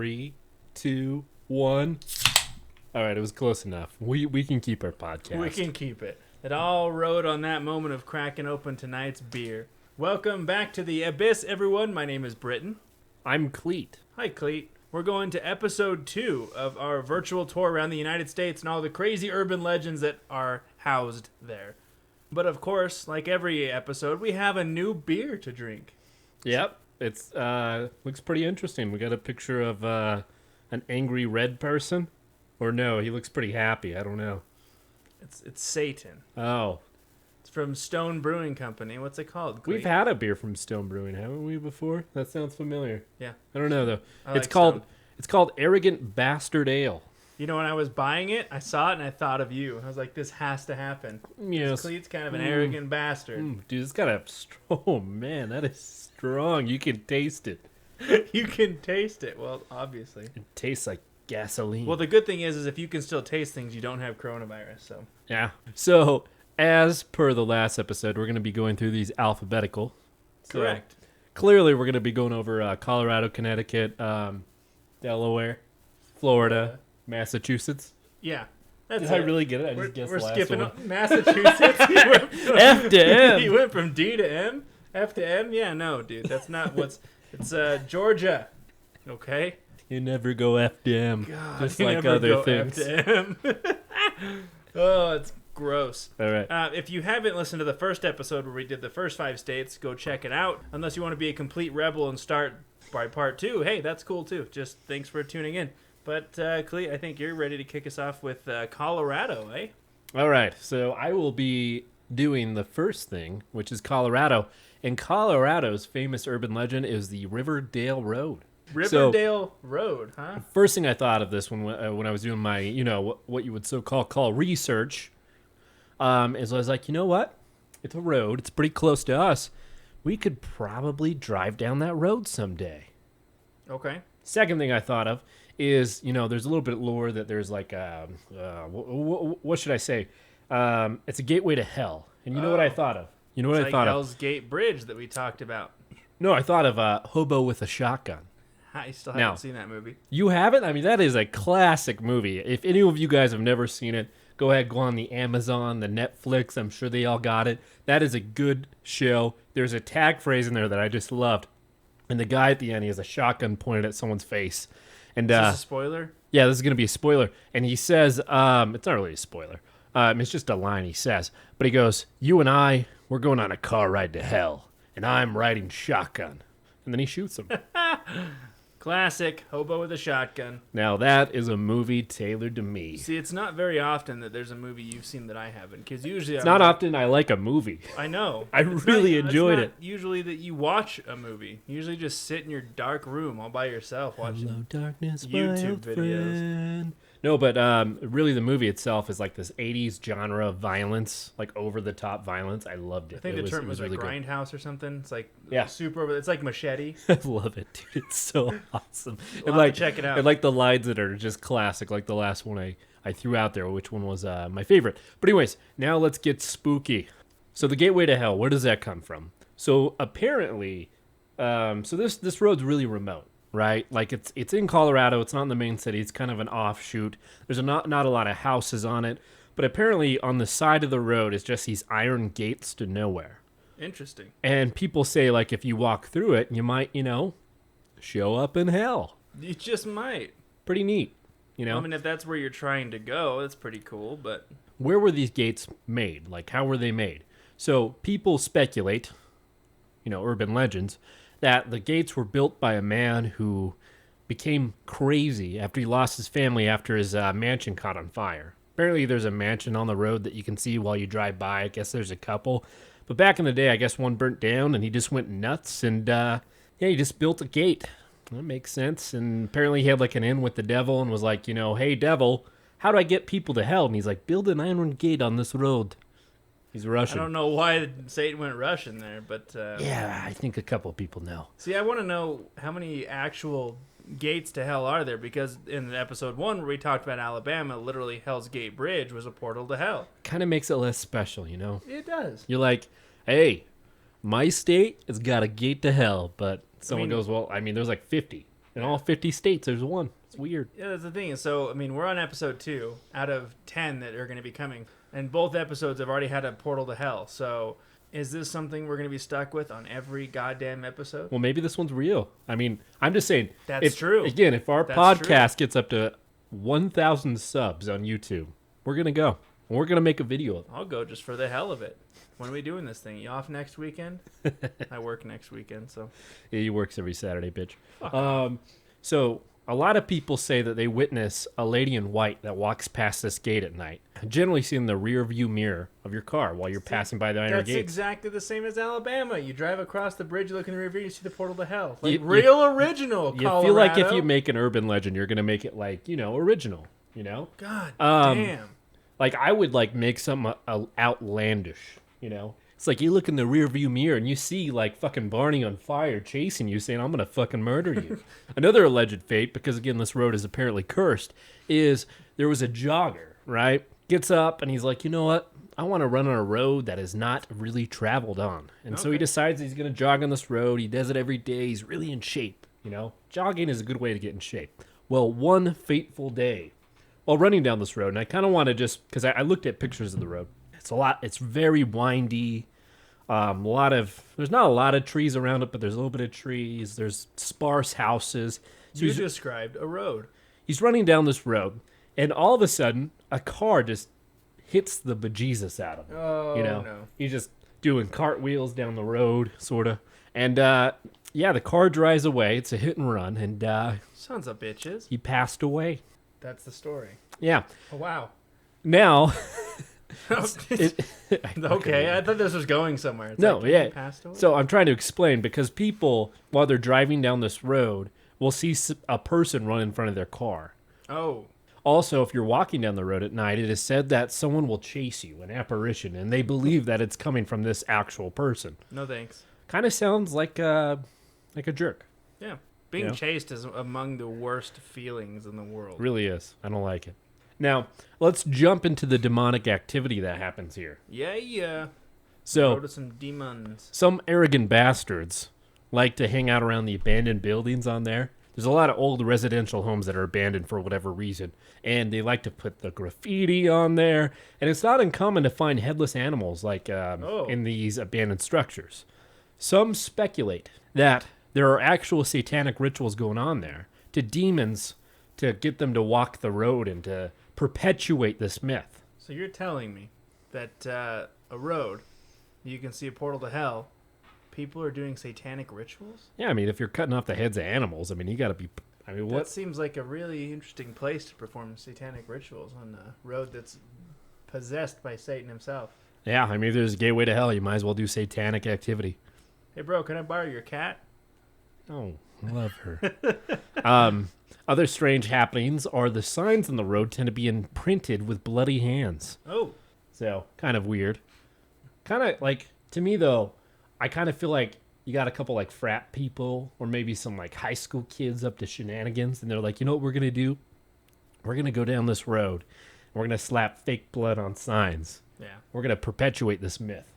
3, 2, 1. All right, it was close enough. We can keep our podcast. We can keep it. It all rode on that moment of cracking open tonight's beer. Welcome back to the Abyss, everyone. My name is Britton. I'm Cleet. Hi, Cleet. We're going to episode 2 of our virtual tour around the United States and all the crazy urban legends that are housed there. But of course, like every episode, we have a new beer to drink. Yep, it's looks pretty interesting. We got a picture of an angry red person, or no? He looks pretty happy. I don't know. It's Satan. Oh, It's from Stone Brewing Company. What's it called, Cleet? we've had a beer from Stone Brewing, haven't we, before? That sounds familiar. Yeah. I don't know though. I It's like called Stone. it's called Arrogant Bastard Ale. You know, when I was buying it, I saw it and I thought of you. I was like, this has to happen. Yes. Cleet's kind of an arrogant bastard. Dude, it's got a oh man, that is strong. You can taste it. You can taste it. Well, obviously. It tastes like gasoline. Well, the good thing is if you can still taste things, you don't have coronavirus. So yeah. So, as per the last episode, we're going to be going through these alphabetical. correct. So, clearly, we're going to be going over Colorado, Connecticut, Delaware, Florida, Massachusetts. Yeah, that's Did it. I really get it? I We're, just guessed we're the last skipping one. up Massachusetts. He went from- F to M. He went from D to M, F to M. Yeah, no, dude, that's not what's. It's Georgia. Okay. You never go F to M, God, just you like never other go things. F to M. Oh, it's gross. All right. If you haven't listened to the first episode where we did the first 5 states, go check it out. Unless you want to be a complete rebel and start by part 2, hey, that's cool too. Just thanks for tuning in. But Clea, I think you're ready to kick us off with Colorado, eh? All right. So I will be doing the first thing, which is Colorado. And Colorado's famous urban legend is the Riverdale Road. Riverdale Road, huh? First thing I thought of this when I was doing my, what you would call research, is I was like, you know what? It's a road. It's pretty close to us. We could probably drive down that road someday. Okay. Second thing I thought of is, there's a little bit of lore that there's like, what should I say? It's a gateway to hell. And you know what I thought of? You know what It's I like thought of? Hell's Gate Bridge that we talked about. No, I thought of Hobo with a Shotgun. I still Now- haven't seen that movie. You haven't? I mean, that is a classic movie. If any of you guys have never seen it, go ahead, go on the Amazon, the Netflix. I'm sure they all got it. That is a good show. There's a tag phrase in there that I just loved. And the guy at the end, he has a shotgun pointed at someone's face. And Is this a spoiler? yeah, this is going to be a spoiler. And he says, it's not really a spoiler. It's just a line he says. But he goes, you and I, we're going on a car ride to hell. And I'm riding shotgun. And then he shoots him. Classic. Hobo with a shotgun. Now, that is a movie tailored to me. See, it's not very often that there's a movie you've seen that I haven't, because usually It's not often I like a movie. I know. I really enjoyed it's it. not usually that you watch a movie. You usually just sit in your dark room all by yourself watching. Hello, darkness, YouTube my old videos. friend. No, but really the movie itself is like this 80s genre of violence, like over-the-top violence. I loved it. I think it the term it was like really good. Grindhouse or something. It's like Yeah. super over. It's like Machete. I love it, dude. It's so awesome. We'll have to check it out. And like the lines that are just classic, like the last one I threw out there, which one was my favorite. But anyways, now let's get spooky. So the gateway to hell, where does that come from? So apparently, so this road's really remote, right? Like it's in Colorado. It's not in the main city. It's kind of an offshoot. There's not a lot of houses on it. But apparently on the side of the road is just these iron gates to nowhere. Interesting. And people say, like, if you walk through it, you might, show up in hell. You just might. Pretty neat, I mean, if that's where you're trying to go, that's pretty cool. But Where were these gates made? Like, how were they made? So people speculate, urban legends, that the gates were built by a man who became crazy after he lost his family after his mansion caught on fire. Apparently there's a mansion on the road that you can see while you drive by. I guess there's a couple. But back in the day, I guess one burnt down and he just went nuts and, he just built a gate. That makes sense. And apparently he had like an in with the devil and was like, hey, devil, how do I get people to hell? And he's like, build an iron gate on this road. He's Russian. I don't know why Satan went Russian there, but Yeah, I think a couple of people know. See, I want to know how many actual gates to hell are there, because in episode 1 where we talked about Alabama, literally Hell's Gate Bridge was a portal to hell. Kind of makes it less special, It does. You're like, hey, my state has got a gate to hell, but someone mean- goes, well, I mean, there's like 50. In all 50 states, there's one. It's weird. Yeah, that's the thing. So, I mean, we're on episode 2 out of 10 that are going to be coming. And both episodes have already had a portal to hell. So, is this something we're going to be stuck with on every goddamn episode? Well, maybe this one's real. I mean, I'm just saying. That's true. Again, if our podcast gets up to 1,000 subs on YouTube, we're going to go. We're going to make a video of it. I'll go just for the hell of it. When are we doing this thing? You off next weekend? I work next weekend, so. Yeah, he works every Saturday, bitch. So a lot of people say that they witness a lady in white that walks past this gate at night, generally seen the rear view mirror of your car while you're passing by the iron That's gates. exactly the same as Alabama. You drive across the bridge, you look in the rear view, you see the portal to hell. Like original, You Colorado. feel like if you make an urban legend, you're going to make it like, original, God damn. Like I would like make something outlandish, It's like you look in the rear view mirror and you see like fucking Barney on fire chasing you saying, I'm going to fucking murder you. Another alleged fate, because again, this road is apparently cursed, is there was a jogger, right? Gets up and he's like, you know what? I want to run on a road that is not really traveled on. And so he decides he's going to jog on this road. He does it every day. He's really in shape, Jogging is a good way to get in shape. Well, one fateful day, while running down this road, and I kind of want to just, because I looked at pictures of the road. It's very windy. There's not a lot of trees around it, but there's a little bit of trees. There's sparse houses. So you described a road. He's running down this road, and all of a sudden, a car just hits the bejesus out of him. Oh, no. He's just doing cartwheels down the road, sort of. And, the car drives away. It's a hit and run, and Sons of bitches. he passed away. That's the story. Yeah. Oh, wow. Now... Okay, I thought this was going somewhere. It's No, like, yeah. he passed away? So I'm trying to explain because people, while they're driving down this road, will see a person run in front of their car. Oh. Also, if you're walking down the road at night, it is said that someone will chase you, an apparition, and they believe that it's coming from this actual person. No thanks. Kind of sounds like a jerk. Yeah. Being chased is among the worst feelings in the world. Really is. I don't like it. Now, let's jump into the demonic activity that happens here. Yeah. So, Go to some demons. some arrogant bastards like to hang out around the abandoned buildings on there. There's a lot of old residential homes that are abandoned for whatever reason, and they like to put the graffiti on there. And it's not uncommon to find headless animals like in these abandoned structures. Some speculate that there are actual satanic rituals going on there to demons to get them to walk the road and to perpetuate this myth. So you're telling me that a road, you can see a portal to hell, people are doing satanic rituals? Yeah, I mean, if you're cutting off the heads of animals, I mean, you got to be... I mean, what? That seems like a really interesting place to perform satanic rituals on a road that's possessed by Satan himself. Yeah, I mean, if there's a gateway to hell, you might as well do satanic activity. Hey, bro, can I borrow your cat? Oh, I love her. Other strange happenings are the signs on the road tend to be imprinted with bloody hands. Oh. So, kind of weird. Kind of like, to me though, I kind of feel like you got a couple like frat people or maybe some like high school kids up to shenanigans, and they're like, you know what we're going to do? We're going to go down this road, and we're going to slap fake blood on signs. Yeah. We're going to perpetuate this myth.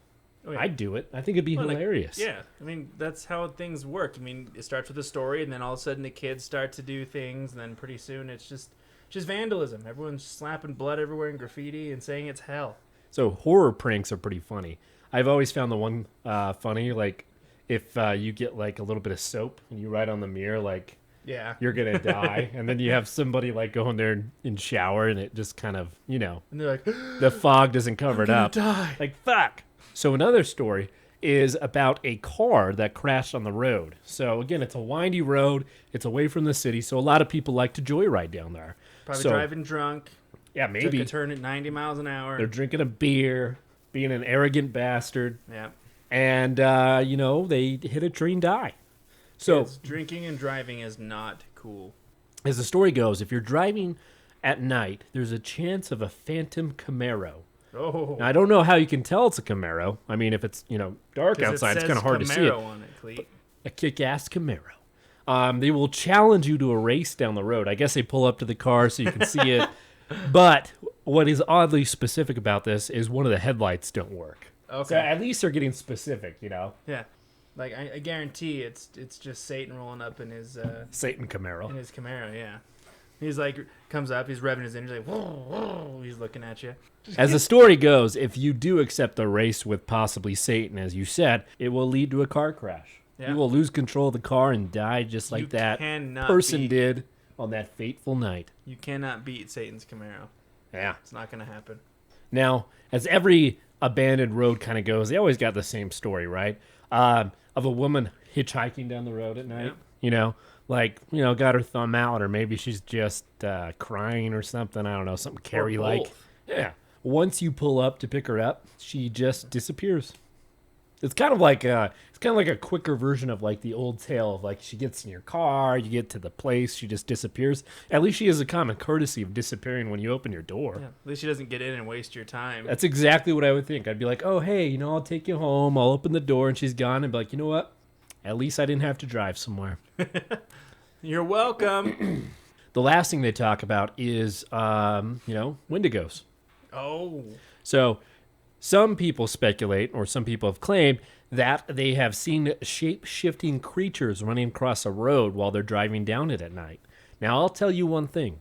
Oh, yeah. I'd do it. I think it'd be hilarious. Yeah, I mean, that's how things work. I mean, it starts with a story, and then all of a sudden the kids start to do things, and then pretty soon it's just vandalism. Everyone's slapping blood everywhere and graffiti and saying it's hell. So horror pranks are pretty funny. I've always found the one funny, like if you get like a little bit of soap and you write on the mirror like you're going to die, and then you have somebody like go in there and shower, and it just kind of, And they're like, the fog doesn't cover it up. Die. Like, fuck. So another story is about a car that crashed on the road. So again, it's a windy road. It's away from the city. So a lot of people like to joyride down there. Probably driving drunk. Yeah, maybe. Took a turn at 90 miles an hour. They're drinking a beer, being an arrogant bastard. Yeah. And, they hit a tree and die. So drinking and driving is not cool. As the story goes, if you're driving at night, there's a chance of a phantom Camaro. Oh. Now, I don't know how you can tell it's a Camaro. I mean, if it's, dark outside, it's kind of hard to see it. On it, Cleet. A kick-ass Camaro. They will challenge you to a race down the road. I guess they pull up to the car so you can see it. But what is oddly specific about this is one of the headlights don't work. Okay. So at least they're getting specific, Yeah. Like I guarantee it's just Satan rolling up in his Satan Camaro. Yeah. He's like comes up, he's revving his engine, like whoa, whoa, he's looking at you. As the story goes, if you do accept the race with possibly Satan, as you said, it will lead to a car crash. Yeah. You will lose control of the car and die just like that person did on that fateful night. You cannot beat Satan's Camaro. Yeah. It's not going to happen. Now, as every abandoned road kind of goes, they always got the same story, right? Of a woman hitchhiking down the road at night, got her thumb out, or maybe she's just crying or something. I don't know, something Carrie-like. Yeah. Once you pull up to pick her up, she just disappears. It's kind of like a quicker version of like the old tale of like she gets in your car, you get to the place, she just disappears. At least she has a common courtesy of disappearing when you open your door. Yeah, at least she doesn't get in and waste your time. That's exactly what I would think. I'd be like, oh, hey, I'll take you home. I'll open the door and she's gone. And be like, you know what? At least I didn't have to drive somewhere. You're welcome. The last thing they talk about is, Wendigos. Oh. So some people speculate, or some people have claimed, that they have seen shape-shifting creatures running across a road while they're driving down it at night. Now, I'll tell you one thing.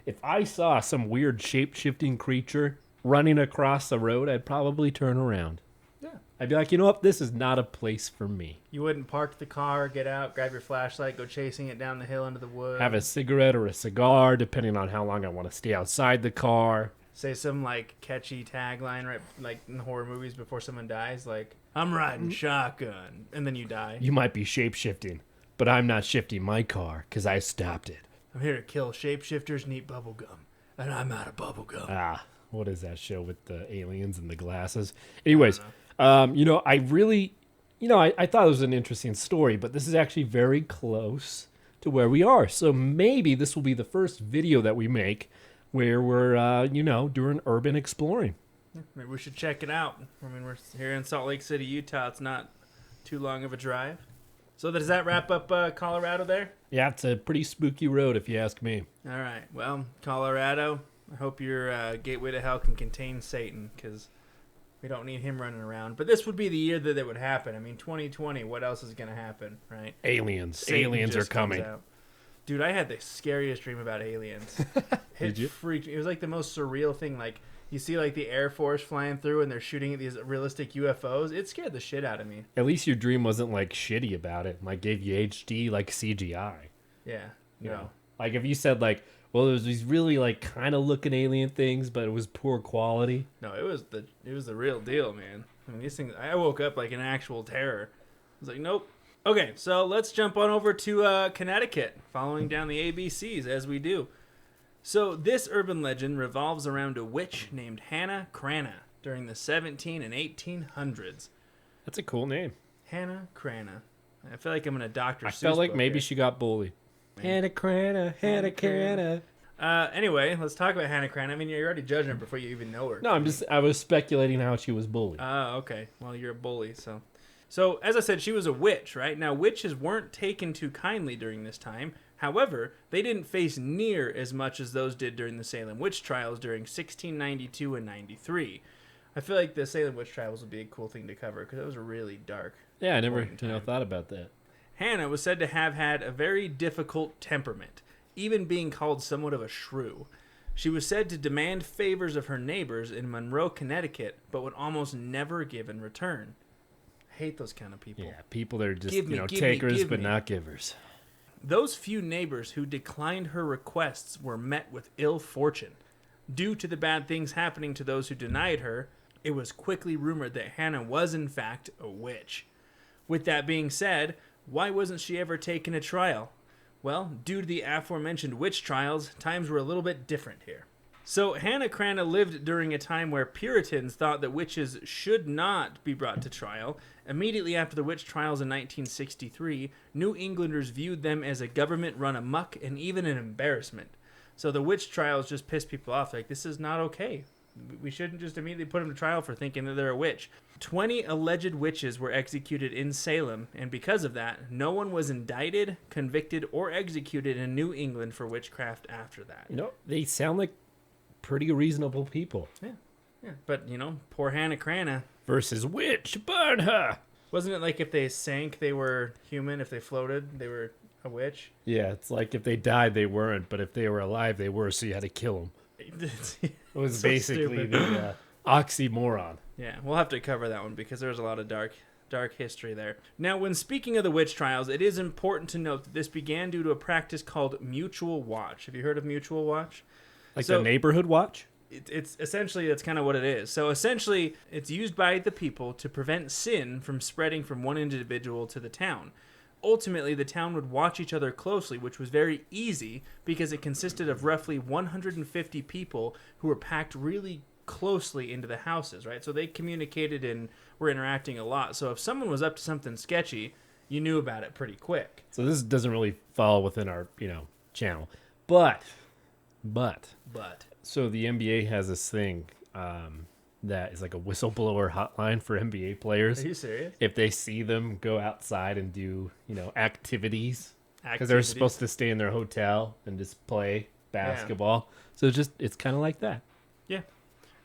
If I saw some weird shape-shifting creature running across the road, I'd probably turn around. Yeah. I'd be like, you know what? This is not a place for me. You wouldn't park the car, get out, grab your flashlight, go chasing it down the hill into the woods. Have a cigarette or a cigar, depending on how long I want to stay outside the car. Say some like catchy tagline, right? Like in horror movies before someone dies, like "I'm riding shotgun," and then you die. You might be shape-shifting, but I'm not shifting my car because I stopped it. I'm here to kill shapeshifters and eat bubblegum, and I'm out of bubblegum. What is that show with the aliens and the glasses? Anyways, I thought it was an interesting story, but this is actually very close to where we are. So maybe this will be the first video that we make where we're, doing urban exploring. Maybe we should check it out. I mean, we're here in Salt Lake City, Utah. It's not too long of a drive. So does that wrap up Colorado there? Yeah, it's a pretty spooky road if you ask me. All right. Well, Colorado, I hope your gateway to hell can contain Satan, because we don't need him running around. But this would be the year that it would happen. I mean, 2020, what else is going to happen, right? Aliens. Satan Aliens are coming. Dude, I had the scariest dream about aliens. Did you? It was like the most surreal thing. Like, you see like the Air Force flying through and they're shooting at these realistic UFOs. It scared the shit out of me. At least your dream wasn't like shitty about it. Like gave you HD like CGI. Yeah. No. Like if you said like, well, it was these really like kind of looking alien things, but it was poor quality. No, it was the real deal, man. I mean, these things. I woke up like in actual terror. I was like, nope. Okay, so let's jump on over to Connecticut, following down the ABCs as we do. So this urban legend revolves around a witch named Hannah Cranna during the 17 and 1800s. That's a cool name. Hannah Cranna. I feel like I'm in a Dr. Seuss I felt like maybe here. she got bullied. Hannah Cranna. Anyway, let's talk about Hannah Cranna. I mean, you're already judging her before you even know her. No, I was speculating how she was bullied. Okay. Well, you're a bully, so. So, as I said, she was a witch, right? Now, witches weren't taken too kindly during this time. However, they didn't face near as much as those did during the Salem witch trials during 1692 and 93. I feel like the Salem witch trials would be a cool thing to cover because it was really dark. Yeah, I never thought about that. Hannah was said to have had a very difficult temperament, even being called somewhat of a shrew. She was said to demand favors of her neighbors in Monroe, Connecticut, but would almost never give in return. Hate those kind of people. Yeah, people that are just takers but not givers. Those few neighbors who declined her requests were met with ill fortune. Due to the bad things happening to those who denied her, it was quickly rumored that Hannah was in fact a witch. With that being said, why wasn't she ever taken to trial? Well, due to the aforementioned witch trials, times were a little bit different here. So Hannah Cranna lived during a time where Puritans thought that witches should not be brought to trial. Immediately after the witch trials in 1963, New Englanders viewed them as a government run amok and even an embarrassment. So the witch trials just pissed people off. Like, this is not okay. We shouldn't just immediately put them to trial for thinking that they're a witch. 20 alleged witches were executed in Salem, and because of that, no one was indicted, convicted, or executed in New England for witchcraft after that. They sound like pretty reasonable people. Yeah. But, poor Hannah Cranna. Versus witch, burn her! Wasn't it like if they sank, they were human? If they floated, they were a witch? Yeah, it's like if they died, they weren't, but if they were alive, they were, so you had to kill them. It was So basically stupid. the oxymoron. Yeah, we'll have to cover that one because there's a lot of dark history there. Now, when speaking of the witch trials, it is important to note that this began due to a practice called mutual watch. Have you heard of mutual watch? Like So- the neighborhood watch? It's essentially, that's kind of what it is. So essentially, it's used by the people to prevent sin from spreading from one individual to the town. Ultimately, the town would watch each other closely, which was very easy because it consisted of roughly 150 people who were packed really closely into the houses, right? So they communicated and were interacting a lot. So if someone was up to something sketchy, you knew about it pretty quick. So this doesn't really fall within our, channel. But, But so the NBA has this thing that is like a whistleblower hotline for NBA players. are you serious? If they see them go outside and do, activities, because they're supposed to stay in their hotel and just play basketball. So it's kind of like that. Yeah,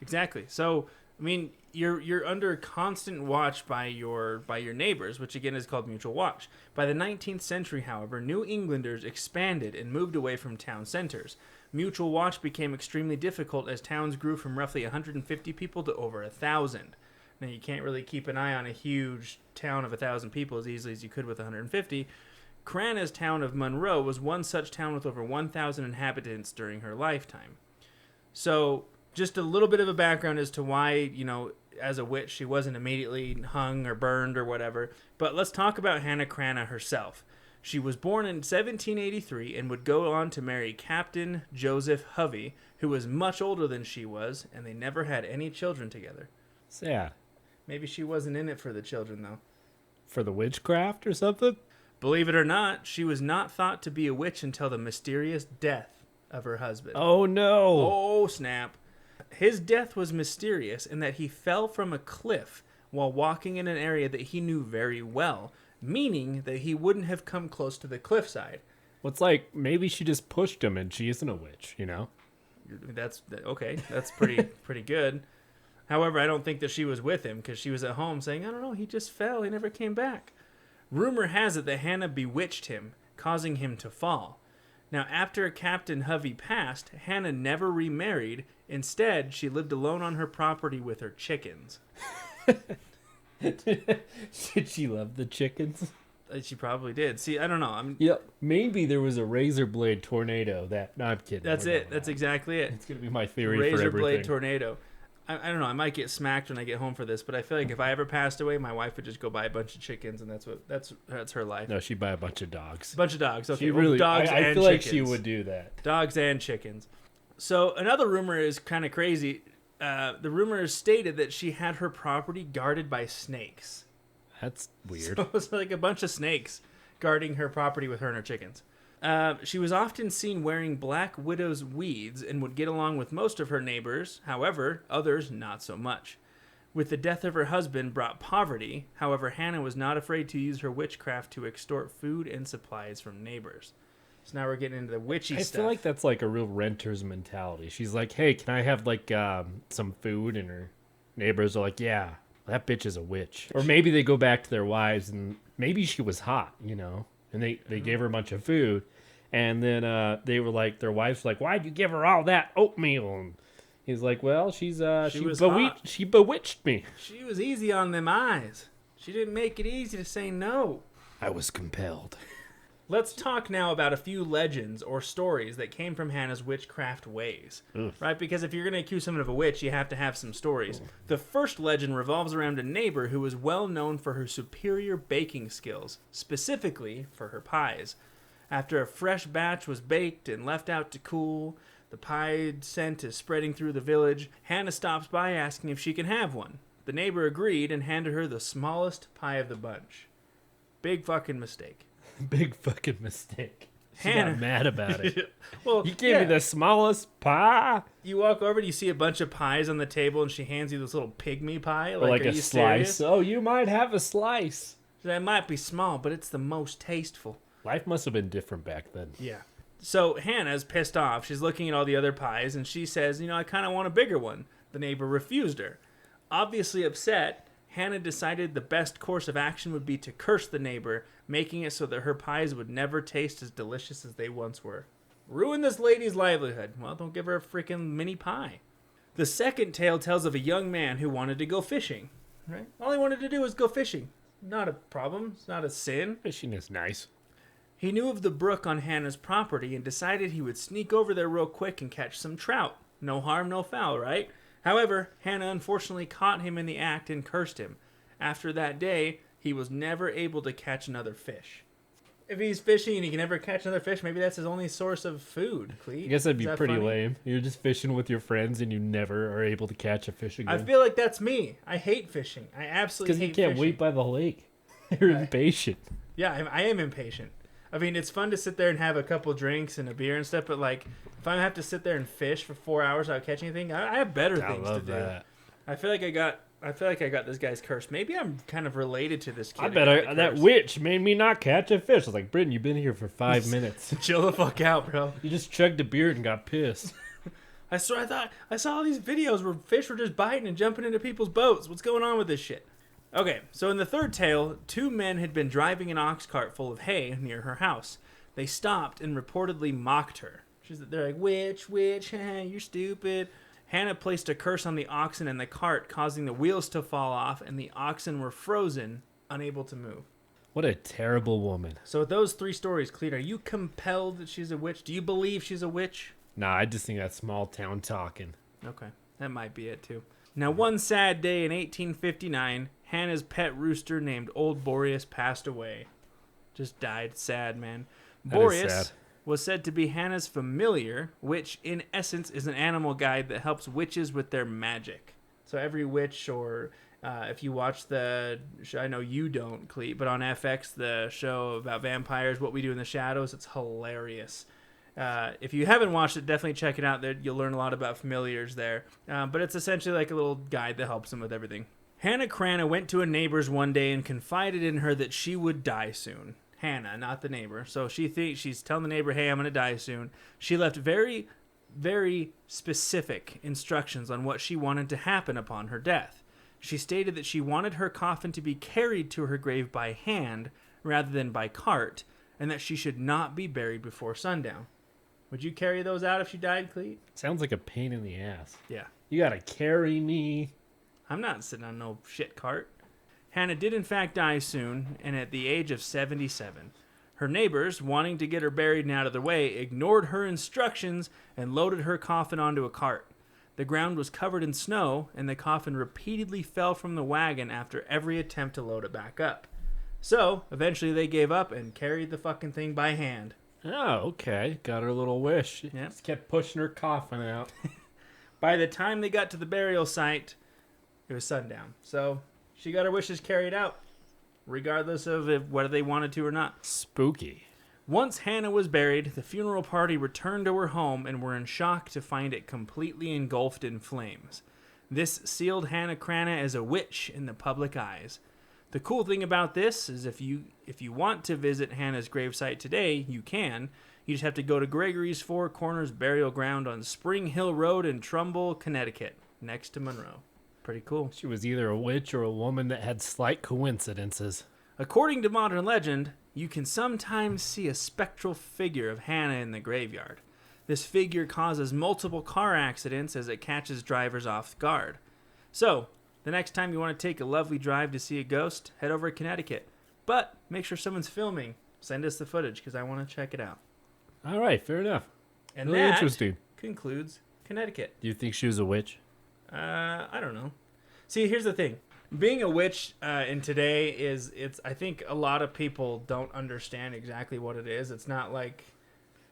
exactly. So I mean, you're under constant watch by your neighbors, which again is called mutual watch. By the 19th century, however, New Englanders expanded and moved away from town centers. Mutual watch became extremely difficult as towns grew from roughly 150 people to over 1,000. Now, you can't really keep an eye on a huge town of 1,000 people as easily as you could with 150. Crana's town of Monroe was one such town with over 1,000 inhabitants during her lifetime. So, just a little bit of a background as to why, as a witch, she wasn't immediately hung or burned or whatever. But let's talk about Hannah Crana herself. She was born in 1783 and would go on to marry Captain Joseph Hovey, who was much older than she was, and they never had any children together. Sad. Maybe she wasn't in it for the children, though. For the witchcraft or something? Believe it or not, she was not thought to be a witch until the mysterious death of her husband. Oh, no. Oh, snap. His death was mysterious in that he fell from a cliff while walking in an area that he knew very well, meaning that he wouldn't have come close to the cliffside. Well, it's like maybe she just pushed him and she isn't a witch, That's okay. That's pretty good. However, I don't think that she was with him because she was at home saying, I don't know, he just fell. He never came back. Rumor has it that Hannah bewitched him, causing him to fall. Now, after Captain Hovey passed, Hannah never remarried. Instead, she lived alone on her property with her chickens. Did she love the chickens? She probably did. See, I don't know. Yep. Maybe there was a razor blade tornado that... No, I'm kidding. That's it. That's exactly it. It's going to be my theory for Razor everything. blade tornado. I don't know. I might get smacked when I get home for this, but I feel like if I ever passed away, my wife would just go buy a bunch of chickens, and that's her life. No, she'd buy a bunch of dogs. A bunch of dogs. Okay, She really... dogs I and feel chickens. like she would do that. Dogs and chickens. So another rumor is kind of crazy. The rumor is stated that she had her property guarded by snakes. That's weird. So it was like a bunch of snakes guarding her property with her and her chickens. She was often seen wearing black widow's weeds and would get along with most of her neighbors. However, others not so much. With the death of her husband brought poverty. However, Hannah was not afraid to use her witchcraft to extort food and supplies from neighbors. So now we're getting into the witchy stuff. I feel like that's like a real renter's mentality. She's like, hey, can I have like some food? And her neighbors are like, yeah, that bitch is a witch. Or maybe they go back to their wives and maybe she was hot, and they gave her a bunch of food. And then they were like, their wives were like, why'd you give her all that oatmeal? And he's like, well, she bewitched me. She was easy on them eyes. She didn't make it easy to say no. I was compelled. Let's talk now about a few legends or stories that came from Hannah's witchcraft ways. Oof. Right? Because if you're going to accuse someone of a witch, you have to have some stories. The first legend revolves around a neighbor who was well known for her superior baking skills, specifically for her pies. After a fresh batch was baked and left out to cool, the pie scent is spreading through the village. Hannah stops by asking if she can have one. The neighbor agreed and handed her the smallest pie of the bunch. Big fucking mistake. Big fucking mistake. She Hannah got mad about it. Well, You gave me the smallest pie? You walk over and you see a bunch of pies on the table, and she hands you this little pygmy pie. Or like are a you slice. serious? Oh, you might have a slice. That might be small, but it's the most tasteful. Life must have been different back then. Yeah. So Hannah's pissed off. She's looking at all the other pies, and she says, I kind of want a bigger one. The neighbor refused her. Obviously upset, Hannah decided the best course of action would be to curse the neighbor, making it so that her pies would never taste as delicious as they once were. Ruin this lady's livelihood. Well, don't give her a freaking mini pie. The second tale tells of a young man who wanted to go fishing. Right? All he wanted to do was go fishing. Not a problem. It's not a sin. Fishing is nice. He knew of the brook on Hannah's property and decided he would sneak over there real quick and catch some trout. No harm, no foul, right? However, Hannah unfortunately caught him in the act and cursed him. After that day, he was never able to catch another fish. If he's fishing and he can never catch another fish, maybe that's his only source of food, Clete. I guess that'd be Is that pretty funny? lame. You're just fishing with your friends and you never are able to catch a fish again. I feel like that's me. I hate fishing. I absolutely Because hate you can't fishing. wait by the lake. You're impatient. Yeah, I am impatient. I mean, it's fun to sit there and have a couple drinks and a beer and stuff, but like, if I have to sit there and fish for 4 hours without catching anything, I have better I things to love do. that. I feel like I got this guy's curse. Maybe I'm kind of related to this kid. I who bet got the that curse. witch made me not catch a fish. I was like, Britton, you've been here for 5 minutes. Chill the fuck out, bro. You just chugged a beer and got pissed. I thought I saw all these videos where fish were just biting and jumping into people's boats. What's going on with this shit? Okay, so in the third tale, 2 men had been driving an ox cart full of hay near her house. They stopped and reportedly mocked her. They're like, witch, you're stupid. Hannah placed a curse on the oxen and the cart, causing the wheels to fall off, and the oxen were frozen, unable to move. What a terrible woman. So with those 3 stories, Clete, are you compelled that she's a witch? Do you believe she's a witch? Nah, I just think that's small town talking. Okay, that might be it too. Now, one sad day in 1859, Hannah's pet rooster named Old Boreas passed away. Just died. Sad, man. That is Boreas sad. was said to be Hannah's familiar, which in essence is an animal guide that helps witches with their magic. So every witch, or if you watch the show, I know you don't, Clete, but on FX, the show about vampires, What We Do in the Shadows, it's hilarious. If you haven't watched it, definitely check it out. There, you'll learn a lot about familiars there. But it's essentially like a little guide that helps them with everything. Hannah Crana went to a neighbor's one day and confided in her that she would die soon. Hannah, not the neighbor. So she's telling the neighbor, hey, I'm going to die soon. She left very, very specific instructions on what she wanted to happen upon her death. She stated that she wanted her coffin to be carried to her grave by hand rather than by cart, and that she should not be buried before sundown. Would you carry those out if you died, Clete? Sounds like a pain in the ass. Yeah. You gotta carry me. I'm not sitting on no shit cart. Hannah did in fact die soon, and at the age of 77. Her neighbors, wanting to get her buried and out of the way, ignored her instructions and loaded her coffin onto a cart. The ground was covered in snow, and the coffin repeatedly fell from the wagon after every attempt to load it back up. So, eventually they gave up and carried the fucking thing by hand. Oh, okay. Got her little wish. She Yep. just kept pushing her coffin out. By the time they got to the burial site, it was sundown. So, she got her wishes carried out, regardless of whether they wanted to or not. Spooky. Once Hannah was buried, the funeral party returned to her home and were in shock to find it completely engulfed in flames. This sealed Hannah Crana as a witch in the public eyes. The cool thing about this is if you want to visit Hannah's gravesite today, you can. You just have to go to Gregory's Four Corners Burial Ground on Spring Hill Road in Trumbull, Connecticut, next to Monroe. Pretty cool. She was either a witch or a woman that had slight coincidences. According to modern legend, you can sometimes see a spectral figure of Hannah in the graveyard. This figure causes multiple car accidents as it catches drivers off guard. So, the next time you want to take a lovely drive to see a ghost, head over to Connecticut. But make sure someone's filming. Send us the footage because I want to check it out. All right, fair enough. And Really that interesting. concludes Connecticut. Do you think she was a witch? I don't know. See, here's the thing. Being a witch in today I think a lot of people don't understand exactly what it is. It's not like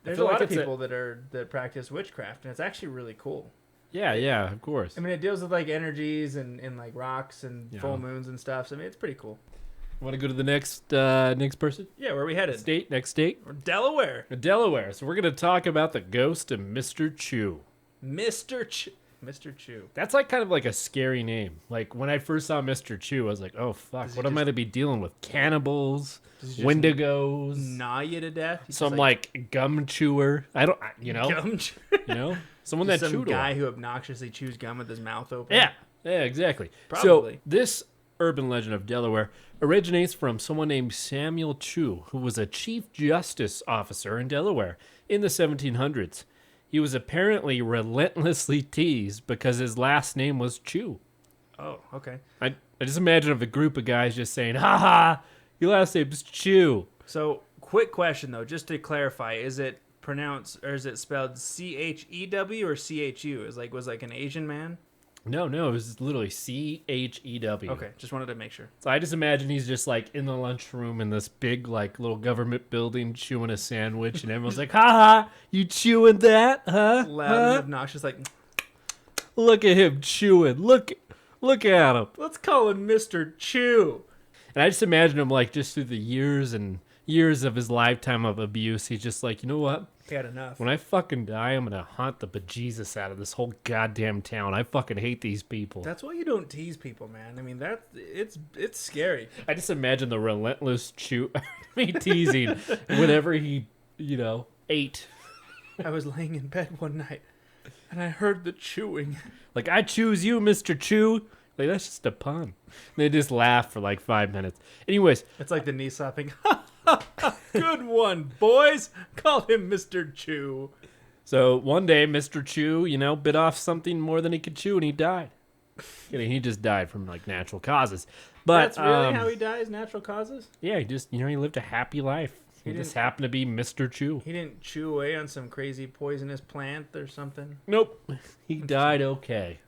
there's a feel lot like of it's people that practice witchcraft, and it's actually really cool. Yeah, of course. I mean, it deals with like energies and like rocks and Yeah. full moons and stuff. So I mean, it's pretty cool. Want to go to the next person? Yeah, where are we headed? Next state? Or Delaware. Delaware. So we're going to talk about the ghost of Mr. Chew. Mr. Chew. That's like kind of like a scary name. Like when I first saw Mr. Chew, I was like, oh fuck, Does he what am I just- to be dealing with? Cannibals, Does he just wendigos, Gnaw you to death. He's some just like gum chewer. gum chew. Someone that Some chewed guy on. who obnoxiously chews gum with his mouth open. Yeah, exactly. Probably. So this urban legend of Delaware originates from someone named Samuel Chew, who was a chief justice officer in Delaware in the 1700s. He was apparently relentlessly teased because his last name was Chew. Oh, okay. I just imagine of a group of guys just saying, "Ha ha, your last name's Chew." So, quick question though, just to clarify, is it pronounced or is it spelled Chew or Chu? Was like an Asian man? No, it was literally Chew. Okay, just wanted to make sure. So I just imagine he's just like in the lunchroom in this big like little government building chewing a sandwich, and everyone's like, "Ha ha, you chewing that, huh? Loud Huh? and obnoxious, like, Look at him chewing. Look at him." let's call him Mr. Chew. And I just imagine him like just through the years and years of his lifetime of abuse, he's just like, you know what? He had enough. When I fucking die, I'm gonna haunt the bejesus out of this whole goddamn town. I fucking hate these people. That's why you don't tease people, man. I mean, it's scary. I just imagine the relentless chew, me teasing whenever he, ate. I was laying in bed one night, and I heard the chewing. Like, I choose you, Mr. Chew. Like, that's just a pun. They just laugh for like 5 minutes. Anyways, It's like the knee slapping. Good one, boys. Call him Mr. Chew. so one day, Mr. Chew, bit off something more than he could chew, and he died. Kidding, he just died from like natural causes. But That's really how he dies, natural causes? yeah, he just, he lived a happy life. He just happened to be Mr. Chew. He didn't chew away on some crazy poisonous plant or something? Nope. He died okay.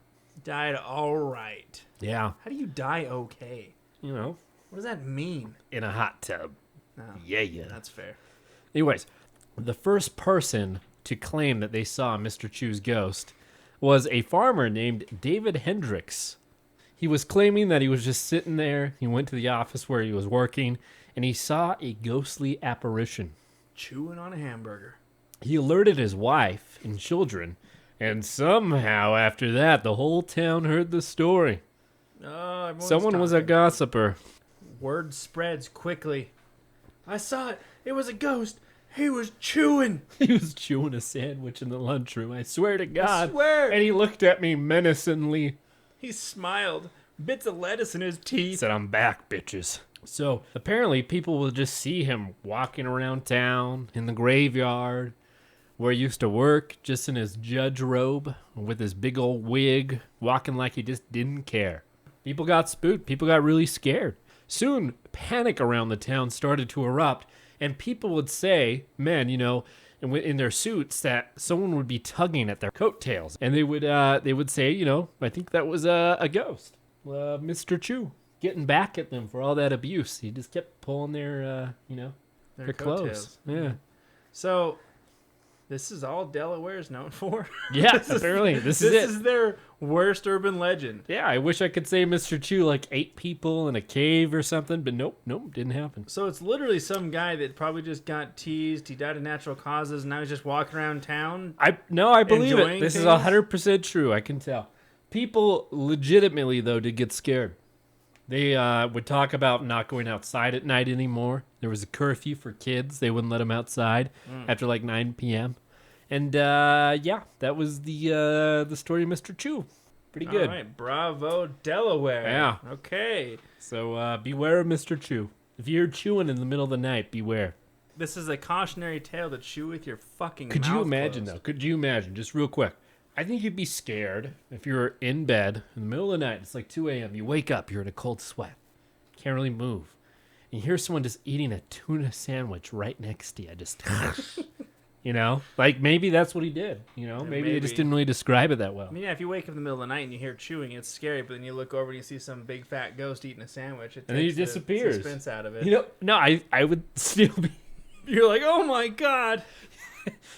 Died all right. Yeah. How do you die okay? What does that mean? In a hot tub. No, Yeah. that's fair. Anyways, the first person to claim that they saw Mr. Chew's ghost was a farmer named David Hendricks. He was claiming that he was just sitting there. He went to the office where he was working, and he saw a ghostly apparition. Chewing on a hamburger. He alerted his wife and children, and somehow after that, the whole town heard the story. Oh, Someone was a gossiper. Word spreads quickly. I saw it. It was a ghost. He was chewing. He was chewing a sandwich in the lunchroom. I swear to God. I swear. And he looked at me menacingly. He smiled. Bits of lettuce in his He teeth. said, "I'm back, bitches." So apparently people will just see him walking around town in the graveyard where he used to work, just in his judge robe with his big old wig, walking like he just didn't care. People got spooked. People got really scared. Soon, panic around the town started to erupt, and people would say, men, in their suits, that someone would be tugging at their coattails, and they would say, I think that was a ghost, Mr. Chew, getting back at them for all that abuse. He just kept pulling their clothes. coattails. Yeah. So, this is all Delaware's known for? Yeah, apparently. This is it. This is their worst urban legend. Yeah, I wish I could say Mr. Chew like ate people in a cave or something, but nope, didn't happen. So it's literally some guy that probably just got teased. He died of natural causes, and now he's just walking around town. I believe it. Enjoying This is things? 100% true. I can tell. People legitimately, though, did get scared. They would talk about not going outside at night anymore. There was a curfew for kids. They wouldn't let them outside after like 9 p.m. And that was the story of Mr. Chew. Pretty good. All right, bravo, Delaware. Yeah. Okay. So beware of Mr. Chew. If you're chewing in the middle of the night, beware. This is a cautionary tale to chew with your fucking Could mouth you imagine, closed. though? Could you imagine, just real quick? I think you'd be scared if you're in bed in the middle of the night. It's like 2 a.m. You wake up. You're in a cold sweat. Can't really move. And you hear someone just eating a tuna sandwich right next to you. Just, like maybe that's what he did. Maybe they just maybe. didn't really describe it that well. I mean, yeah, if you wake up in the middle of the night and you hear chewing, it's scary. But then you look over and you see some big fat ghost eating a sandwich. It And then he takes the disappears. suspense out of it. No, I would still be. You're like, oh my god.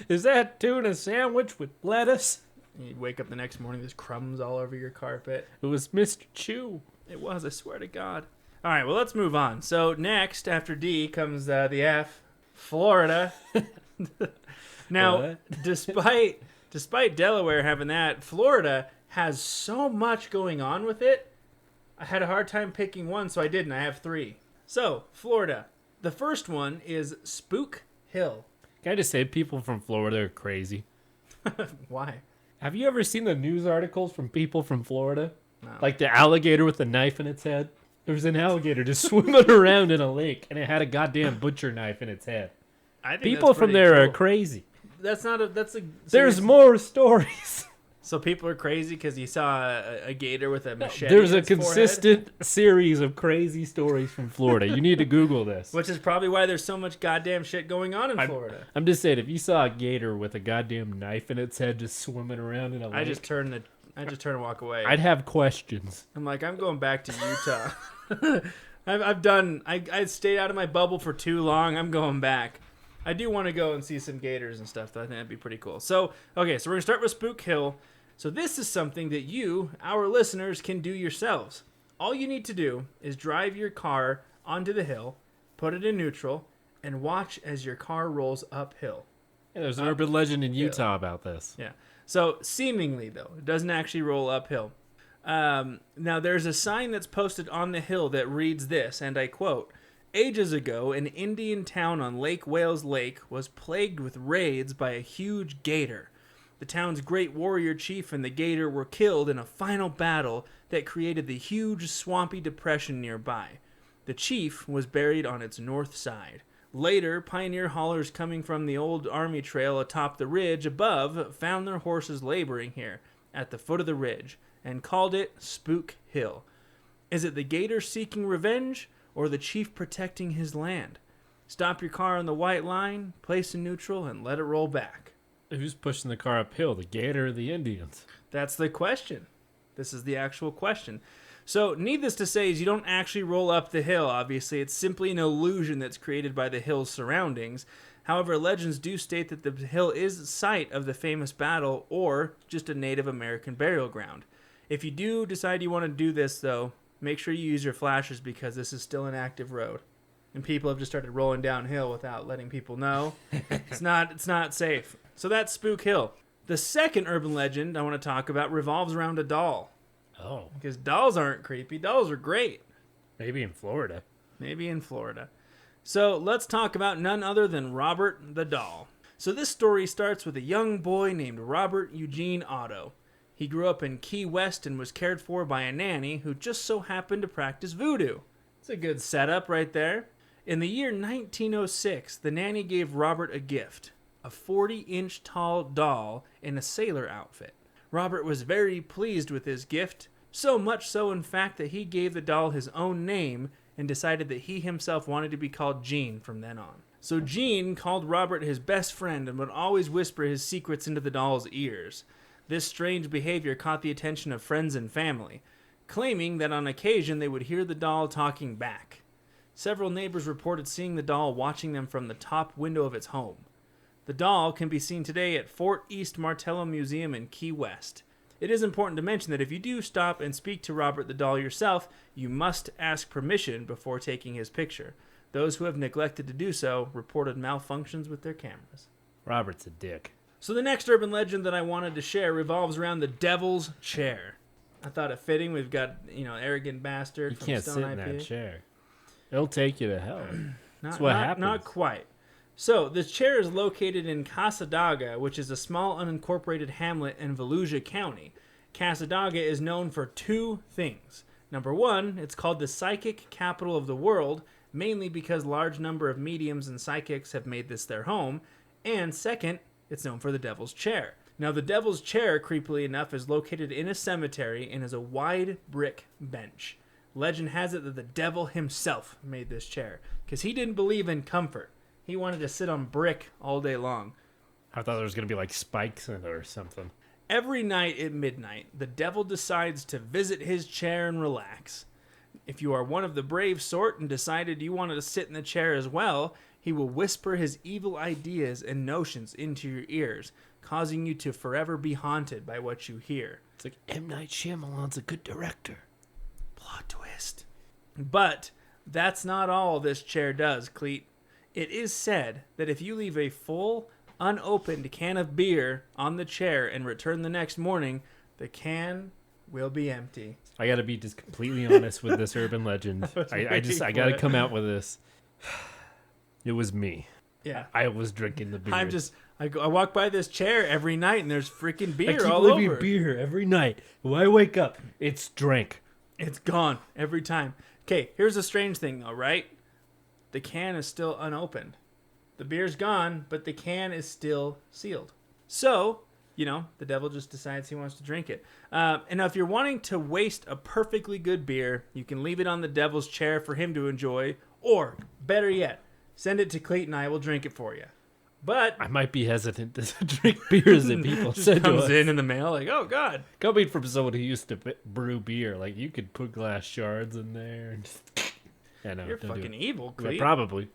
Is that tuna sandwich with lettuce? You wake up the next morning, there's crumbs all over your carpet. It was Mr. Chew. It was, I swear to God. All right, well, let's move on. So next, after D, comes the F, Florida. Now, What? despite Delaware having that, Florida has so much going on with it. I had a hard time picking one, so I didn't. I have three. So, Florida. The first one is Spook Hill. Can I just say people from Florida are crazy? Why? Have you ever seen the news articles from people from Florida? No. Like the alligator with the knife in its head? There was an alligator just swimming around in a lake, and it had a goddamn butcher knife in its head. I think People that's from pretty there are cool. crazy. That's not a. That's a. There's serious- more stories. So people are crazy because you saw a gator with a machete. There's in a its forehead, consistent series of crazy stories from Florida. You need to Google this. which is probably why there's so much goddamn shit going on in Florida. I'm just saying, if you saw a gator with a goddamn knife in its head just swimming around in a lake, I just turn and walk away. I'd have questions. I'm like, I'm going back to Utah. I stayed out of my bubble for too long. I'm going back. I do want to go and see some gators and stuff, though. I think that'd be pretty cool. So, okay, so we're going to start with Spook Hill. So this is something that you, our listeners, can do yourselves. All you need to do is drive your car onto the hill, put it in neutral, and watch as your car rolls uphill. Yeah, there's an urban legend in Utah about this. Yeah. So seemingly, though, it doesn't actually roll uphill. Now, there's a sign that's posted on the hill that reads this, and I quote, "Ages ago, an Indian town on Lake Wales Lake was plagued with raids by a huge gator. The town's great warrior chief and the gator were killed in a final battle that created the huge swampy depression nearby. The chief was buried on its north side. Later, pioneer haulers coming from the old army trail atop the ridge above found their horses laboring here at the foot of the ridge and called it Spook Hill. Is it the gator seeking revenge or the chief protecting his land? Stop your car on the white line, place in neutral, and let it roll back." Who's pushing the car uphill, the gator or the Indians? That's the question. This is the actual question. So, needless to say, is you don't actually roll up the hill, obviously. It's simply an illusion that's created by the hill's surroundings. However, legends do state that the hill is the site of the famous battle or just a Native American burial ground. If you do decide you want to do this, though, make sure you use your flashers because this is still an active road. And people have just started rolling downhill without letting people know. It's not safe. So that's Spook Hill. The second urban legend I want to talk about revolves around a doll. Oh, Because dolls aren't creepy. Dolls are great. maybe in Florida. Maybe in Florida. So let's talk about none other than Robert the doll. So this story starts with a young boy named Robert Eugene Otto. He grew up in Key West and was cared for by a nanny who just so happened to practice voodoo. It's a good setup right there. In the year 1906, the nanny gave Robert a gift, a 40-inch tall doll in a sailor outfit. Robert was very pleased with his gift, so much so in fact that he gave the doll his own name and decided that he himself wanted to be called Gene from then on. So Gene called Robert his best friend and would always whisper his secrets into the doll's ears. This strange behavior caught the attention of friends and family, claiming that on occasion they would hear the doll talking back. Several neighbors reported seeing the doll watching them from the top window of its home. The doll can be seen today at Fort East Martello Museum in Key West. It is important to mention that if you do stop and speak to Robert the doll yourself, you must ask permission before taking his picture. Those who have neglected to do so reported malfunctions with their cameras. Robert's a dick. So the next urban legend that I wanted to share revolves around the Devil's Chair. I thought it fitting. We've got, arrogant bastard You from can't Stone sit in IPA. that chair. It'll take you to hell. Not, what not, happens. Not quite. So, the chair is located in Casadaga, which is a small unincorporated hamlet in Volusia County. Casadaga is known for two things. Number one, it's called the psychic capital of the world, mainly because large number of mediums and psychics have made this their home. And second, it's known for the Devil's Chair. Now, the Devil's Chair, creepily enough, is located in a cemetery and is a wide brick bench. Legend has it that the devil himself made this chair, because he didn't believe in comfort. He wanted to sit on brick all day long. I thought there was going to be like spikes in it or something. Every night at midnight, the devil decides to visit his chair and relax. If you are one of the brave sort and decided you wanted to sit in the chair as well, he will whisper his evil ideas and notions into your ears, causing you to forever be haunted by what you hear. It's like M. Night Shyamalan's a good director. Plot twist. But that's not all this chair does, Cleet. It is said that if you leave a full, unopened can of beer on the chair and return the next morning, the can will be empty. I got to be just completely honest with this urban legend. I got to come out with this. It was me. Yeah. I was drinking the beer. I walk by this chair every night and there's freaking beer I keep all leaving over. beer every night. When I wake up, it's drank. It's gone every time. Okay, here's a strange thing though, right? The can is still unopened. The beer's gone, but the can is still sealed. So, the devil just decides he wants to drink it. And now if you're wanting to waste a perfectly good beer, you can leave it on the devil's chair for him to enjoy, or, better yet, send it to Cleet and I will drink it for you. But I might be hesitant to drink beers that people just send to comes us. in the mail like, oh, God. Coming from someone who used to brew beer, like you could put glass shards in there. And just... Yeah, no, You're don't do fucking it. evil, Yeah, Cleet. probably.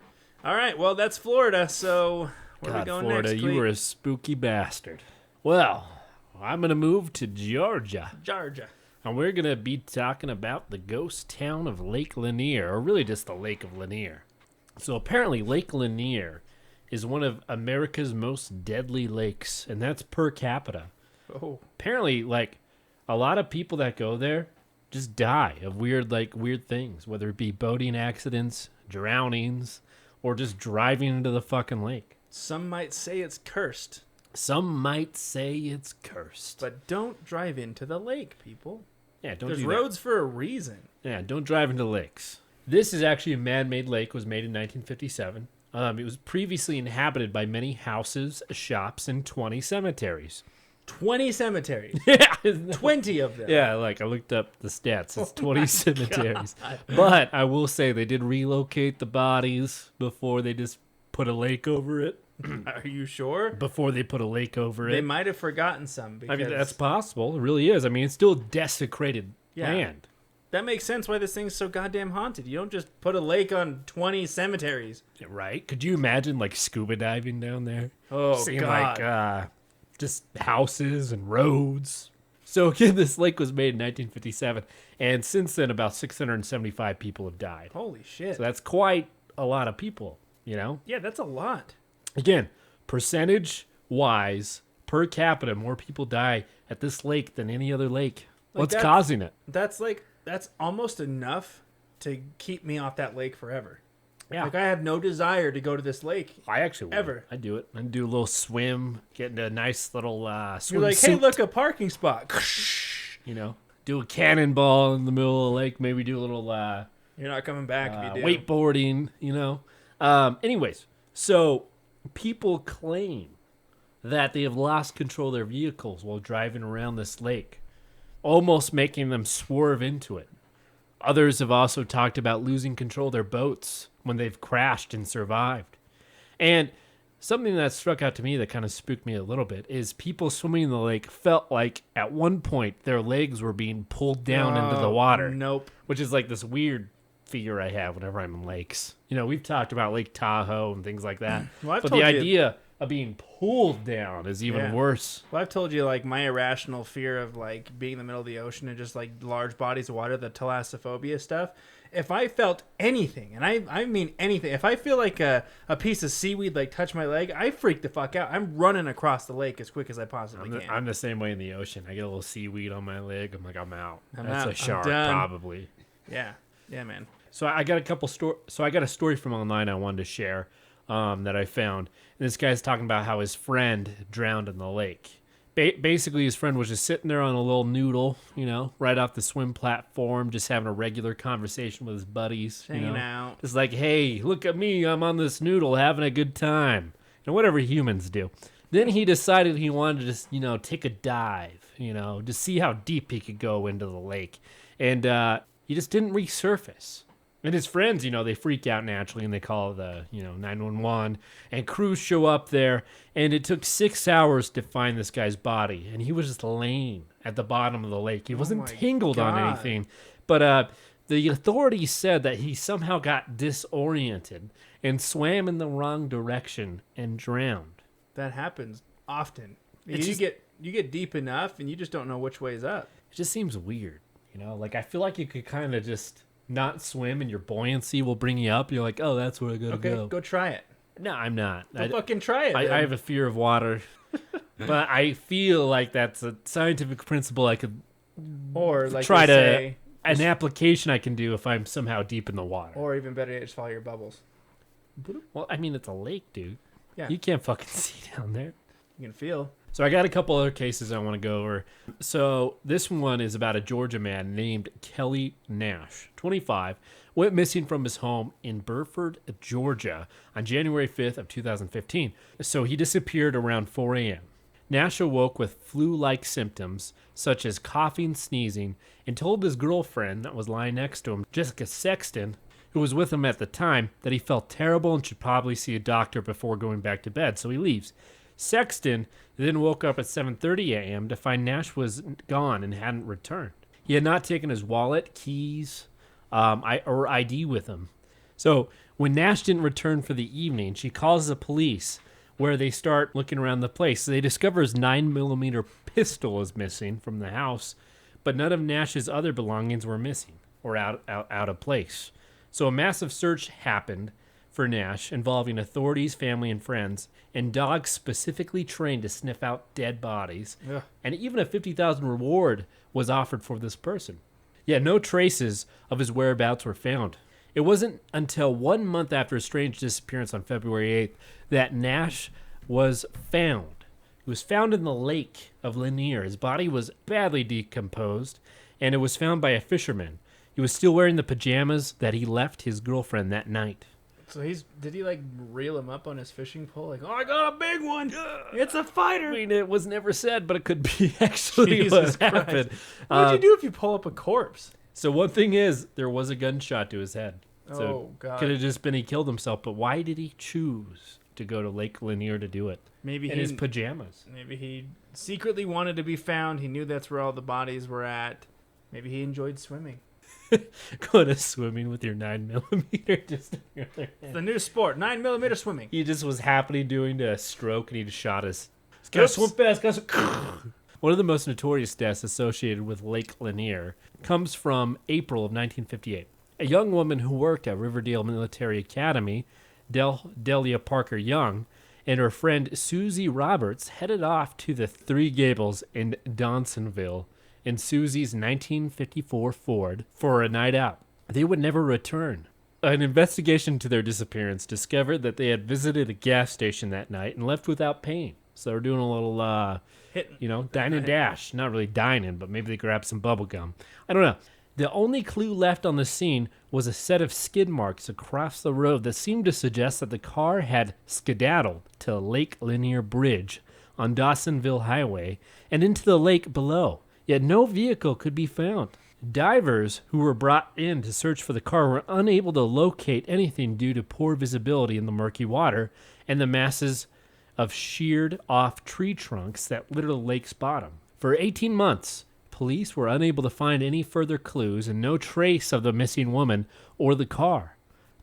All right, well, that's Florida, so where are we going Florida, next, you Cleet? were a spooky bastard. Well, I'm going to move to Georgia. Georgia. And we're going to be talking about the ghost town of Lake Lanier, or really just the Lake of Lanier. So apparently Lake Lanier is one of America's most deadly lakes, and that's per capita. Oh. Apparently, like, a lot of people that go there just die of weird things, whether it be boating accidents, drownings, or just driving into the fucking lake. Some might say it's cursed. Some might say it's cursed. But don't drive into the lake, people. Yeah, don't There's do that. roads for a reason. Yeah, don't drive into lakes. This is actually a man-made lake. It was made in 1957. It was previously inhabited by many houses, shops, and 20 cemeteries. 20 cemeteries. Yeah, 20 of them. yeah. Like I looked up the stats. It's 20 cemeteries. But I will say they did relocate the bodies before they just put a lake over it. Are you sure? Before they put a lake over They it. might have forgotten some. Because I mean, that's possible. It really is. I mean, it's still desecrated Yeah. land. that makes sense why this thing's so goddamn haunted. You don't just put a lake on 20 cemeteries. Right? Could you imagine like scuba diving down there? Oh, Seeing God. like just houses and roads. So again, this lake was made in 1957, and since then about 675 people have died. Holy shit. So that's quite a lot of people, you know? Yeah, that's a lot. Again, percentage wise, per capita, more people die at this lake than any other lake. What's causing it? That's almost enough to keep me off that lake forever. Yeah. Like, I have no desire to go to this lake. I actually would. Ever. I do it. I do a little swim, get into a nice little swim You're like, hey, suit, look, a parking spot. you know, do a cannonball in the middle of the lake, maybe do a little You're not coming back if you do. wakeboarding, you know. Anyways, so people claim that they have lost control of their vehicles while driving around this lake, almost making them swerve into it. Others have also talked about losing control of their boats when they've crashed and survived. And something that struck out to me that kind of spooked me a little bit is people swimming in the lake felt like at one point their legs were being pulled down into the water. Nope. Which is like this weird fear I have whenever I'm in lakes. You know, we've talked about Lake Tahoe and things like that. Well, I've but told the you- idea of being pulled down is even Yeah. worse. Well, I've told you, like, my irrational fear of, like, being in the middle of the ocean and just, like, large bodies of water, the thalassophobia stuff. If I felt anything, and I mean anything, if I feel like a piece of seaweed, like, touch my leg, I freak the fuck out. I'm running across the lake as quick as I possibly can. I'm the same way in the ocean. I get a little seaweed on my leg. I'm like, I'm out. I'm That's out. a I'm shark, done. probably. Yeah. Yeah, man. So I got a couple So I got a story from online I wanted to share that I found. And this guy's talking about how his friend drowned in the lake. Basically, his friend was just sitting there on a little noodle, you know, right off the swim platform, just having a regular conversation with his buddies. Hanging you know? out. Just like, hey, look at me. I'm on this noodle having a good time. You know, whatever humans do. Then he decided he wanted to just, you know, take a dive, you know, to see how deep he could go into the lake. And he just didn't resurface. And his friends, you know, they freak out naturally and they call the, 911. And crews show up there. And it took 6 hours to find this guy's body. And he was just laying at the bottom of the lake. He wasn't my tangled on God. anything. But the authorities said that he somehow got disoriented and swam in the wrong direction and drowned. That happens often. It's You just- get deep enough, and you just don't know which way is up. It just seems weird, you know? Like, I feel like you could kind of just not swim and your buoyancy will bring you up. You're like, oh, that's where I gotta Okay, go try it. No, I'm not. Go fucking try it. I have a fear of water. But I feel like that's a scientific principle I could or like try they to... say, an application I can do if I'm somehow deep in the water. or even better, just follow your bubbles. Well, I mean, it's a lake, dude. Yeah. You can't fucking see down there. You can feel. So I got a couple other cases I want to go over. So this one is about a Georgia man named Kelly Nash, 25, went missing from his home in Burford, Georgia on January 5th of 2015. So he disappeared around 4 a.m. Nash awoke with flu-like symptoms such as coughing, sneezing, and told his girlfriend that was lying next to him, Jessica Sexton, who was with him at the time, that he felt terrible and should probably see a doctor before going back to bed. So he leaves. Sexton then woke up at 7:30 a.m. to find Nash was gone and hadn't returned. He had not taken his wallet, keys, or ID with him. So when Nash didn't return for the evening, she calls the police, where they start looking around the place. So they discover his 9mm pistol is missing from the house, but none of Nash's other belongings were missing or out of place. So a massive search happened for Nash, involving authorities, family, and friends, and dogs specifically trained to sniff out dead bodies. Yeah. And even a $50,000 reward was offered for this person. Yet no traces of his whereabouts were found. It wasn't until 1 month after his strange disappearance on February 8th that Nash was found. He was found in the lake of Lanier. His body was badly decomposed, and it was found by a fisherman. He was still wearing the pajamas that he left his girlfriend that night. So did he like reel him up on his fishing pole? Like, oh, I got a big one. It's a fighter. I mean, it was never said, but it could be actually Jesus what happened. What'd you do if you pull up a corpse? So one thing is, there was a gunshot to his head. So Oh, God. could have just been he killed himself, but why did he choose to go to Lake Lanier to do it? Maybe in his pajamas. Maybe he secretly wanted to be found. He knew that's where all the bodies were at. Maybe he enjoyed swimming. Go to swimming with your 9mm just It's the new sport, 9mm swimming. He just was happily doing a stroke and he just shot his. Gotta swim fast, One of the most notorious deaths associated with Lake Lanier comes from April of 1958. A young woman who worked at Riverdale Military Academy, Delia Parker Young, and her friend Susie Roberts headed off to the Three Gables in Dawsonville in Susie's 1954 Ford for a night out. They would never return. An investigation into their disappearance discovered that they had visited a gas station that night and left without paying. So they were doing a little, dine and dash. Not really dining, but maybe they grabbed some bubble gum. I don't know. The only clue left on the scene was a set of skid marks across the road that seemed to suggest that the car had skedaddled to Lake Lanier Bridge on Dawsonville Highway and into the lake below. Yet no vehicle could be found. Divers who were brought in to search for the car were unable to locate anything due to poor visibility in the murky water and the masses of sheared off tree trunks that litter the lake's bottom. For 18 months, police were unable to find any further clues and no trace of the missing woman or the car.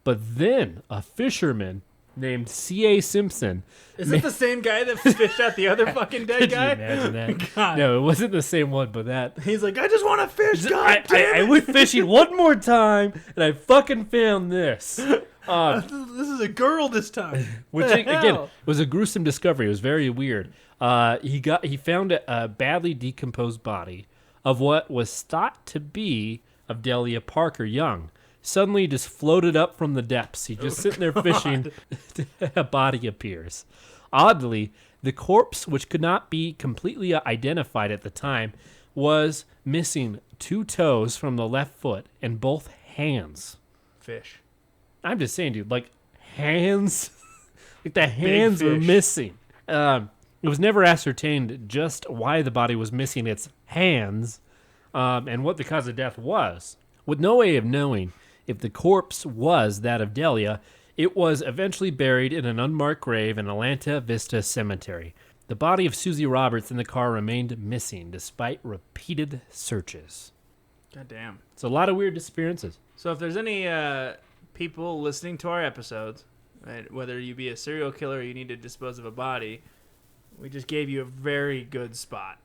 But then a fisherman named C.A. Simpson. Is it the same guy that fished out the other fucking dead guy? Could you imagine that? God. No, it wasn't the same one, but that. He's like, I just want to fish, God I went fishing one more time, and I fucking found this. This is a girl this time. Which, again, was a gruesome discovery. It was very weird. He found a badly decomposed body of what was thought to be of Delia Parker Young. Suddenly just floated up from the depths. He's just sitting there fishing. A body appears. Oddly, the corpse, which could not be completely identified at the time, was missing 2 toes from the left foot and both hands. Fish. I'm just saying, dude, like hands, like the hands were missing. It was never ascertained just why the body was missing its hands and what the cause of death was. With no way of knowing if the corpse was that of Delia, it was eventually buried in an unmarked grave in Atlanta Vista Cemetery. The body of Susie Roberts in the car remained missing despite repeated searches. God damn. It's a lot of weird disappearances. So if there's any people listening to our episodes, right, whether you be a serial killer or you need to dispose of a body, we just gave you a very good spot.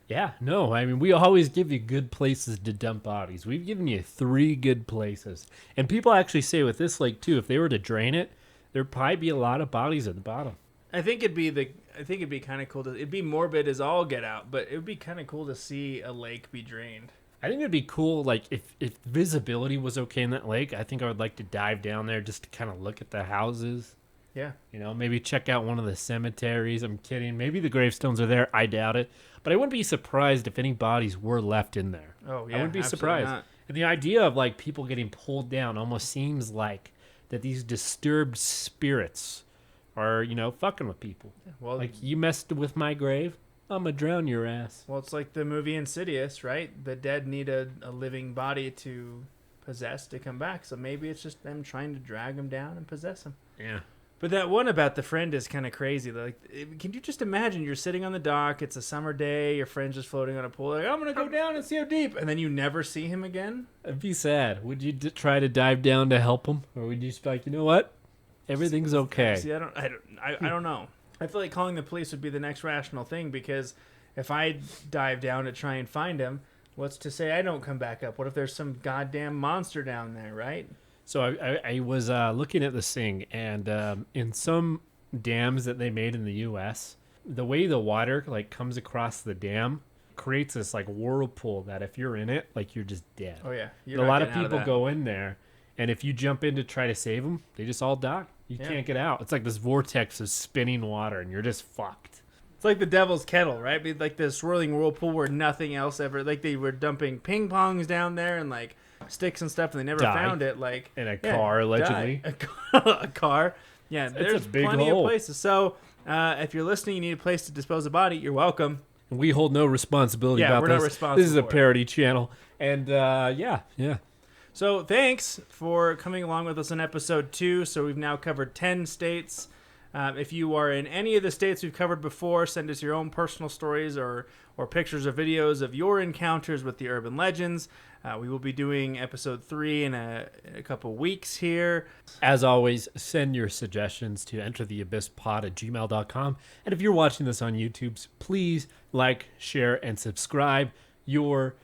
Yeah, no, I mean, we always give you good places to dump bodies. We've given you 3 good places. And people actually say with this lake, too, if they were to drain it, there'd probably be a lot of bodies at the bottom. I think it'd be kind of cool it'd be morbid as all get out, but it would be kind of cool to see a lake be drained. I think it'd be cool, like, if visibility was okay in that lake, I think I would like to dive down there just to kind of look at the houses. Yeah. You know, maybe check out one of the cemeteries. I'm kidding. Maybe the gravestones are there. I doubt it. But I wouldn't be surprised if any bodies were left in there. Oh, yeah. I wouldn't be surprised. Not. And the idea of like people getting pulled down almost seems like that these disturbed spirits are, you know, fucking with people. Well, Like, you messed with my grave, I'm going to drown your ass. Well, it's like the movie Insidious, right? The dead need a living body to possess to come back. So maybe it's just them trying to drag him down and possess him. Yeah. But that one about the friend is kind of crazy. Like, can you just imagine you're sitting on the dock, it's a summer day, your friend's just floating on a pool, like, I'm going to go down and see how deep, and then you never see him again? It'd be sad. Would you try to dive down to help him? Or would you just be like, you know what? Everything's okay. See, I don't know. I feel like calling the police would be the next rational thing, because if I dive down to try and find him, what's to say I don't come back up? What if there's some goddamn monster down there, right? So I was looking at this thing, and in some dams that they made in the U.S., the way the water like comes across the dam creates this like whirlpool that if you're in it, like you're just dead. Oh yeah, A lot of people go in there, and if you jump in to try to save them, they just all die. You can't get out. It's like this vortex of spinning water, and you're just fucked. It's like the devil's kettle, right? It'd be like the swirling whirlpool where nothing else ever. Like they were dumping ping pongs down there and like sticks and stuff, and they never found it. Like in a car, allegedly. A car. Yeah, It's there's a big plenty hole. of places. So if you're listening, you need a place to dispose a body. You're welcome. And we hold no responsibility about we're this. not responsible. This is a for it. parody channel, and yeah. So thanks for coming along with us on episode 2. So we've now covered 10 states. If you are in any of the states we've covered before, send us your own personal stories or pictures or videos of your encounters with the urban legends. We will be doing episode 3 in a couple weeks here. As always, send your suggestions to entertheabysspod@gmail.com. And if you're watching this on YouTube, please like, share, and subscribe. Your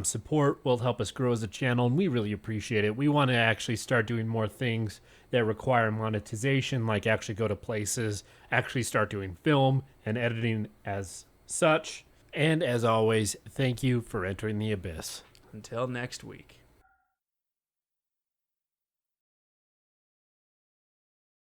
support will help us grow as a channel, and we really appreciate it. We want to actually start doing more things that require monetization, like actually go to places, actually start doing film and editing as such. And as always, thank you for entering the abyss. Until next week.